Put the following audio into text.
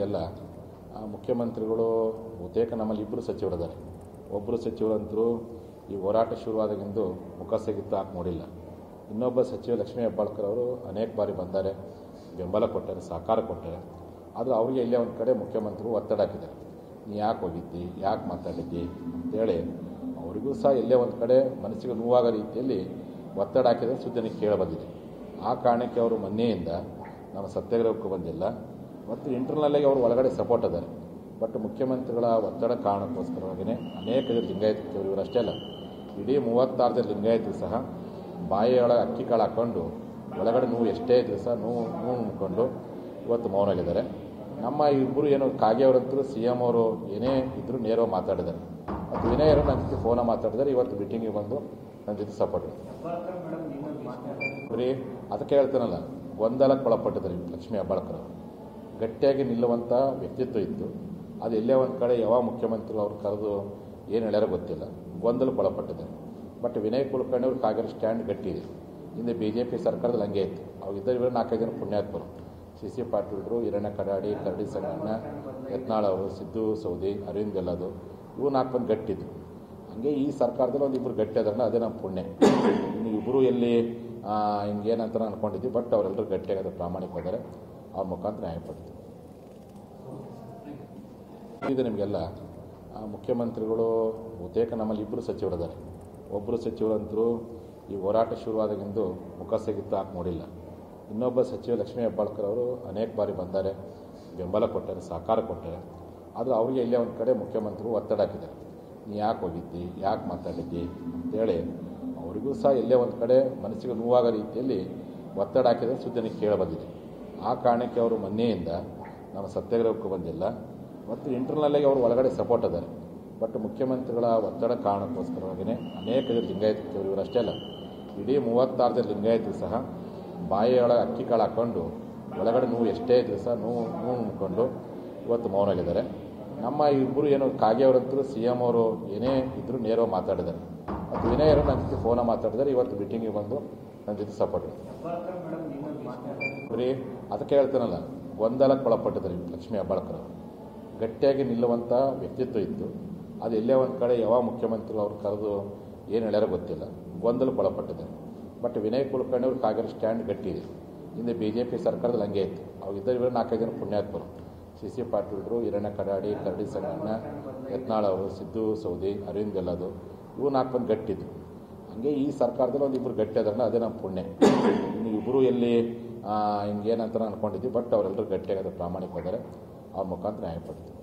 ಎಲ್ಲ ಮುಖ್ಯಮಂತ್ರಿಗಳು ಬಹುತೇಕ ನಮ್ಮಲ್ಲಿ ಇಬ್ಬರು ಸಚಿವರಿದ್ದಾರೆ. ಒಬ್ಬರು ಸಚಿವರಂತರೂ ಈ ಹೋರಾಟ ಶುರುವಾದಾಗಿಂದು ಮುಖ ಸಿಗಿತ್ತು ಹಾಕಿ ನೋಡಿಲ್ಲ. ಇನ್ನೊಬ್ಬ ಸಚಿವ ಲಕ್ಷ್ಮೀ ಹೆಬ್ಬಾಳ್ಕರ್ ಅವರು ಅನೇಕ ಬಾರಿ ಬಂದ್ದಾರೆ, ಬೆಂಬಲ ಕೊಟ್ಟರೆ, ಸಹಕಾರ ಕೊಟ್ಟರೆ. ಆದರೆ ಅವರಿಗೆ ಇಲ್ಲೇ ಒಂದು ಕಡೆ ಮುಖ್ಯಮಂತ್ರಿಗಳು ಒತ್ತಡ ಹಾಕಿದ್ದಾರೆ. ನೀ ಯಾಕೆ ಹೋಗಿದ್ದಿ, ಯಾಕೆ ಮಾತಾಡಿದ್ದಿ ಅಂತೇಳಿ ಅವರಿಗೂ ಸಹ ಎಲ್ಲೇ ಒಂದು ಕಡೆ ಮನಸ್ಸಿಗೆ ನೋವಾಗೋ ರೀತಿಯಲ್ಲಿ ಒತ್ತಡ ಹಾಕಿದರೆ ಸುದ್ದಿ ನನಗೆ ಕೇಳಬಂದಿದೆ. ಆ ಕಾರಣಕ್ಕೆ ಅವರು ಮೊನ್ನೆಯಿಂದ ನಮ್ಮ ಸತ್ಯಾಗ್ರಹಕ್ಕೂ ಬಂದಿಲ್ಲ ಮತ್ತು ಇಂಟರ್ನಲ್ಲಾಗಿ ಅವರು ಒಳಗಡೆ ಸಪೋರ್ಟ್ ಅದಾರೆ. ಬಟ್ ಮುಖ್ಯಮಂತ್ರಿಗಳ ಒತ್ತಡ ಕಾರಣಕ್ಕೋಸ್ಕರವಾಗಿಯೇ ಅನೇಕ ಜನ ಲಿಂಗಾಯತ ಇವರು ಅಷ್ಟೇ ಅಲ್ಲ, ಇಡೀ 36 ಜನ ಲಿಂಗಾಯತರು ಸಹ ಬಾಯಿಯೊಳಗೆ ಅಕ್ಕಿ ಕಾಳು ಹಾಕ್ಕೊಂಡು ಒಳಗಡೆ ನೋವು ಎಷ್ಟೇ ಇದ್ರೂ ಸಹ ನೋವು ಉಣ್ಕೊಂಡು ಇವತ್ತು ಮೌನಾಗಿದ್ದಾರೆ. ನಮ್ಮ ಇಬ್ಬರು ಏನು ಕಾಗೆಯವರಂತರೂ CM ಅವರು ಏನೇ ಇದ್ದರೂ ನೇರವಾಗಿ ಮಾತಾಡಿದ್ದಾರೆ. ಮತ್ತು ವಿನಯರು ನನ್ನ ಜೊತೆ ಫೋನ ಮಾತಾಡಿದ್ದಾರೆ. ಇವತ್ತು ಮೀಟಿಂಗಿಗೆ ಬಂದು ನನ್ನ ಜೊತೆ ಸಪೋರ್ಟ್ ಬರೀ ಅದಕ್ಕೆ ಹೇಳ್ತಾನಲ್ಲ, ಗೊಂದಲಕ್ಕೆ ಒಳಪಟ್ಟಿದ್ದಾರೆ ಲಕ್ಷ್ಮೀ ಹೆಬ್ಬಾಳ್ಕರ್. ಗಟ್ಟಿಯಾಗಿ ನಿಲ್ಲುವಂಥ ವ್ಯಕ್ತಿತ್ವ ಇತ್ತು. ಅದು ಎಲ್ಲೇ ಒಂದು ಕಡೆ ಯಾವ ಮುಖ್ಯಮಂತ್ರಿಗಳು ಅವ್ರು ಕರೆದು ಏನು ಹೇಳ್ಯಾರೋ ಗೊತ್ತಿಲ್ಲ, ಗೊಂದಲಕ್ಕೆ ಒಳಪಟ್ಟಿದ್ದಾರೆ. ಬಟ್ ವಿನಯ್ ಕುಲಕರ್ಣಿ ಅವ್ರು ಕಾಗೇರಿ ಸ್ಟ್ಯಾಂಡ್ ಗಟ್ಟಿ ಇದೆ. ಹಿಂದೆ BJP ಸರ್ಕಾರದಲ್ಲಿ ಹಂಗೆ ಇತ್ತು. ಅವಾಗ ಇವರು 4-5 ಜನ ಪುಣ್ಯಾತ್ಮರು, CC ಪಾಟೀಲ್ರು, ಹಿರಣ್ಯ ಕಡಾಡಿ, ಕರಡಿ ಸಂಗಣ್ಣ, ಯತ್ನಾಳ್ ಅವರು, ಸಿದ್ದು ಸೌದಿ, ಅರವಿಂದ್ ಬೆಲ್ಲದು, ಇವು 4 ಮಂದಿ ಗಟ್ಟಿದ್ರು. ಹಂಗೆ ಈ ಸರ್ಕಾರದಲ್ಲಿ ಒಂದು ಇಬ್ಬರು ಗಟ್ಟಿ ಅದನ್ನ ಅದೇ ನಮ್ಮ ಪುಣ್ಯ. ಇನ್ನು ಇಬ್ಬರು ಎಲ್ಲಿ ಹಿಂಗೇನಂತ ಅಂದ್ಕೊಂಡಿದ್ವಿ. ಬಟ್ ಅವರೆಲ್ಲರೂ ಗಟ್ಟಿಯಾಗದ ಪ್ರಾಮಾಣಿಕವಾದರೆ ಅವ್ರ ಮುಖಾಂತರ ನ್ಯಾಯಪಡ್ತೀವಿ. ಇದು ನಿಮಗೆಲ್ಲ ಮುಖ್ಯಮಂತ್ರಿಗಳು ಬಹುತೇಕ ನಮ್ಮಲ್ಲಿ ಇಬ್ಬರು ಸಚಿವರಿದ್ದಾರೆ. ಒಬ್ಬರು ಸಚಿವರಂತರೂ ಈ ಹೋರಾಟ ಶುರುವಾದಾಗಿಂದು ಮುಖ ಸಿಗಿತ್ತು ಹಾಕಿ ನೋಡಿಲ್ಲ. ಇನ್ನೊಬ್ಬ ಸಚಿವ ಲಕ್ಷ್ಮೀ ಹೆಬ್ಬಾಳ್ಕರ್ ಅವರು ಅನೇಕ ಬಾರಿ ಬಂದ್ದಾರೆ, ಬೆಂಬಲ ಕೊಟ್ಟರೆ, ಸಹಕಾರ ಕೊಟ್ಟರೆ. ಆದರೆ ಅವರಿಗೆ ಇಲ್ಲೇ ಒಂದು ಕಡೆ ಮುಖ್ಯಮಂತ್ರಿಗಳು ಒತ್ತಡ ಹಾಕಿದ್ದಾರೆ. ನೀ ಯಾಕೆ ಹೋಗಿದ್ದಿ, ಯಾಕೆ ಮಾತಾಡಿದ್ದಿ ಅಂತೇಳಿ ಅವರಿಗೂ ಸಹ ಎಲ್ಲೇ ಒಂದು ಕಡೆ ಮನಸ್ಸಿಗೆ ನೋವಾಗೋ ರೀತಿಯಲ್ಲಿ ಒತ್ತಡ ಹಾಕಿದರೆ ಸುದ್ದಿ ನನಗೆ ಕೇಳಬಂದಿದೆ. ಆ ಕಾರಣಕ್ಕೆ ಅವರು ಮೊನ್ನೆಯಿಂದ ನಮ್ಮ ಸತ್ಯಾಗ್ರಹಕ್ಕೂ ಬಂದಿಲ್ಲ ಮತ್ತು ಇಂಟರ್ನಲ್ಲಾಗಿ ಅವರು ಒಳಗಡೆ ಸಪೋರ್ಟ್ ಅದಾರೆ. ಬಟ್ ಮುಖ್ಯಮಂತ್ರಿಗಳ ಒತ್ತಡ ಕಾರಣಕ್ಕೋಸ್ಕರವಾಗಿಯೇ ಅನೇಕ ಜನ ಲಿಂಗಾಯತ ಇವರು ಅಷ್ಟೇ ಅಲ್ಲ, ಇಡೀ 36 ಜನ ಲಿಂಗಾಯತರು ಸಹ ಬಾಯಿಯೊಳಗೆ ಅಕ್ಕಿ ಕಾಳು ಹಾಕ್ಕೊಂಡು ಒಳಗಡೆ ನೋವು ಎಷ್ಟೇ ಇದ್ರೂ ಸಹ ನೋವು ಉಣ್ಕೊಂಡು ಇವತ್ತು ಮೌನಾಗಿದ್ದಾರೆ. ನಮ್ಮ ಇಬ್ಬರು ಏನು ಕಾಗೆಯವರಂತರೂ CM ಅವರು ಏನೇ ಇದ್ದರೂ ನೇರವಾಗಿ ಮಾತಾಡಿದ್ದಾರೆ. ಮತ್ತು ವಿನಯರು ನನ್ನ ಜೊತೆ ಫೋನ ಮಾತಾಡಿದ್ದಾರೆ. ಇವತ್ತು ಮೀಟಿಂಗಿಗೆ ಬಂದು ನನ್ನ ಜೊತೆ ಸಪೋರ್ಟ್ ಬರೀ ಅದಕ್ಕೆ ಹೇಳ್ತಾನಲ್ಲ, ಗೊಂದಲಕ್ಕೆ ಒಳಪಟ್ಟಿದ್ದಾರೆ ಲಕ್ಷ್ಮೀ ಹೆಬ್ಬಾಳ್ಕರ್. ಗಟ್ಟಿಯಾಗಿ ನಿಲ್ಲುವಂಥ ವ್ಯಕ್ತಿತ್ವ ಇತ್ತು. ಅದು ಎಲ್ಲೇ ಒಂದು ಕಡೆ ಯಾವ ಮುಖ್ಯಮಂತ್ರಿಗಳು ಅವ್ರು ಕರೆದು ಏನು ಹೇಳ್ಯಾರೋ ಗೊತ್ತಿಲ್ಲ, ಗೊಂದಲಕ್ಕೆ ಒಳಪಟ್ಟಿದ್ದಾರೆ. ಬಟ್ ವಿನಯ್ ಕುಲಕರ್ಣಿ ಅವ್ರು ಕಾಗೇರಿ ಸ್ಟ್ಯಾಂಡ್ ಗಟ್ಟಿ ಇದೆ. ಹಿಂದೆ BJP ಸರ್ಕಾರದಲ್ಲಿ ಹಂಗೆ ಇತ್ತು. ಅವಾಗ ಇವರು 4-5 ಜನ ಪುಣ್ಯಾತ್ಮರು, CC ಪಾಟೀಲ್ರು, ಹಿರಣ್ಯ ಕಡಾಡಿ, ಕರಡಿ ಸಂಗಣ್ಣ, ಯತ್ನಾಳ್ ಅವರು, ಸಿದ್ದು ಸೌದಿ, ಅರವಿಂದ್ ಬೆಲ್ಲದು, ಇವು 4 ಮಂದಿ ಗಟ್ಟಿದ್ರು. ಹಂಗೆ ಈ ಸರ್ಕಾರದಲ್ಲಿ ಒಂದು ಇಬ್ಬರು ಗಟ್ಟಿ ಅದನ್ನ ಅದೇ ನಮ್ಮ ಪುಣ್ಯ. ಇನ್ನು ಇಬ್ಬರು ಎಲ್ಲಿ ಹಿಂಗೇನಂತ ಅಂದ್ಕೊಂಡಿದ್ವಿ. ಬಟ್ ಅವರೆಲ್ಲರೂ ಗಟ್ಟಿಯಾಗದ ಪ್ರಾಮಾಣಿಕವಾದರೆ ಅವ್ರ ಮುಖಾಂತರ ನ್ಯಾಯಪಡ್ತೀವಿ.